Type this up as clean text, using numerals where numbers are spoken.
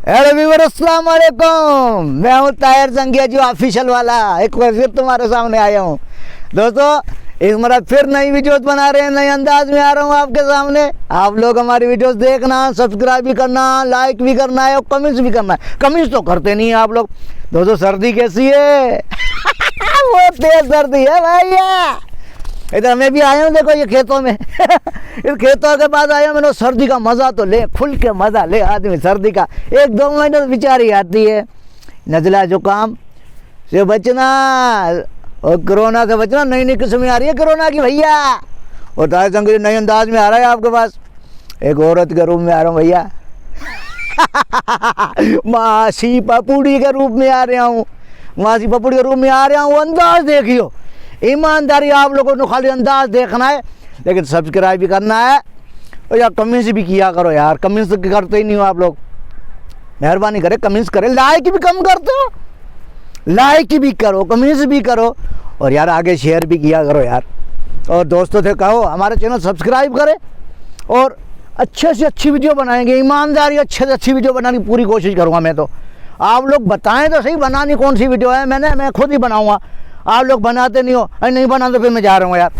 Hello viewer, अस्सलाम वालेकुम। मैं हूँ ताहिर जंगिया जी ऑफिशियल वाला। एक बार फिर तुम्हारे सामने आया हूँ दोस्तों। एक बार फिर नई वीडियोस बना रहे हैं, नए अंदाज में आ रहा हूँ आपके सामने। आप लोग हमारी वीडियोस देखना, सब्सक्राइब भी करना, लाइक भी करना है और कमेंट्स भी करना है। कमेंट्स तो करते नहीं है आप लोग। दोस्तों सर्दी कैसी है? बहुत तेज सर्दी है भैया। इधर मैं भी आया हूँ, देखो ये खेतों में। इस खेतों के पास आया मैंने। सर्दी का मज़ा तो ले, खुल के मज़ा ले आदमी सर्दी का। 1-2 महीने तो बेचारी आती है। नज़ला जुकाम से बचना और कोरोना से बचना। नई नई किस्में आ रही है कोरोना की भैया। और ताहिर जंगिया नए अंदाज में आ रहा है आपके पास। एक औरत के रूप में आ रहा हूँ भैया। मासी पपूड़ी के रूप में आ रहा हूँ। मासी पपूड़ी के रूप में आ रहा हूँ। अंदाज देखियो, ईमानदारी आप लोगों को खाली अंदाज देखना है, लेकिन सब्सक्राइब भी करना है और यार कमेंट्स भी किया करो यार। कमेंट्स करते ही नहीं हो आप लोग। मेहरबानी करे कमेंट्स करें। लाइक भी कम करते हो, लाइक भी करो, कमेंट्स भी करो और यार आगे शेयर भी किया करो यार। और दोस्तों से कहो हमारे चैनल सब्सक्राइब करें और अच्छे से अच्छी वीडियो बनाएंगे। ईमानदारी अच्छे से अच्छी वीडियो बनाने की पूरी कोशिश करूँगा मैं। तो आप लोग बताएं तो सही बनानी कौन सी वीडियो है। मैं खुद ही बनाऊँगा। आप लोग बनाते नहीं हो। अरे नहीं बना तो फिर मैं जा रहा हूँ यार।